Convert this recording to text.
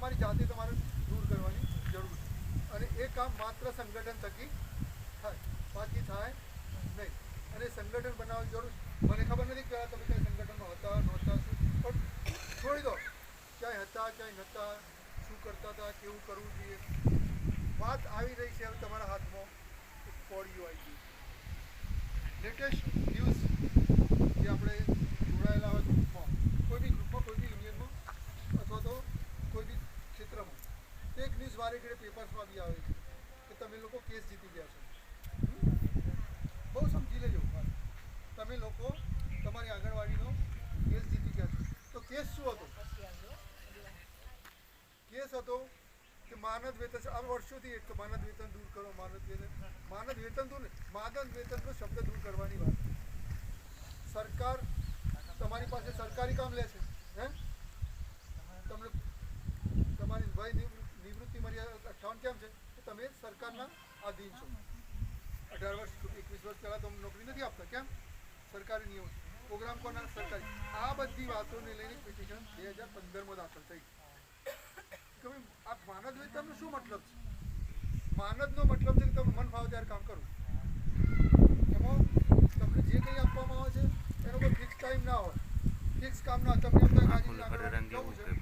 તમારી જાતે તમારે દૂર કરવાની જરૂર છે અને એ કામ માત્ર સંગઠન થકી થાય, બાકી થાય નહીં. અને સંગઠન બનાવવાની જરૂર, મને ખબર નથી કે તમે ક્યાંય સંગઠનમાં હતા નહોતા શું, પણ છોડી દો ક્યાંય હતા ક્યાંય નહોતા, શું કરતા હતા, કેવું કરવું જોઈએ. વાત આવી રહી છે હવે તમારા હાથમાં એક કોડિયું આવી ગયું. લેટેસ્ટ ન્યૂઝ જે આપણે જોડાયેલા હોય ગ્રુપમાં, કોઈ બી ગ્રુપમાં, કોઈ બી યુનિયનમાં અથવા તો કોઈ બી ક્ષેત્રમાં, એક ન્યૂઝ વારે ઘડે પેપર્સમાં બી આવે છે કે તમે લોકો કેસ જીતી ગયા છો. બહુ સમજી લેજો, તમે લોકો તમારી આંગણવાડીનો કેસ જીતી ગયા છો. તો કેસ શું હતો? કેસ હતો કે માનદ વેતન, આ વર્ષોથી એક માનદ વેતન દૂર કરો, માનદ વેતન દૂર, માનદ વેતનનો શબ્દ દૂર કરવાની વાત. સરકાર તમારી પાસે સરકારી કામ લે છે, હે તમને તમારી વય નિવૃત્તિ મર્યાદા 58 કેમ છે કે તમે સરકારના આધીન છો. 18 વર્ષ 21 વર્ષ પહેલાં તમને નોકરી નથી આપતા, કેમ? સરકારી નિયમ, પ્રોગ્રામ કોના? સરકારી. આ બધી વાતોને લઈને પિટિશન 2015માં દાખલ થઈ. કે ભાઈ આ માનદ વેતનનો શું મતલબ છે? માનદનો મતલબ છે કે તમે મન ફાવે ત્યારે કામ કરો. એમાં તમને જે કંઈ આપવામાં આવે છે એનો કોઈ ફિક્સ ટાઈમ ના હોય, ફિક્સ કામ ના. તમને જવું છે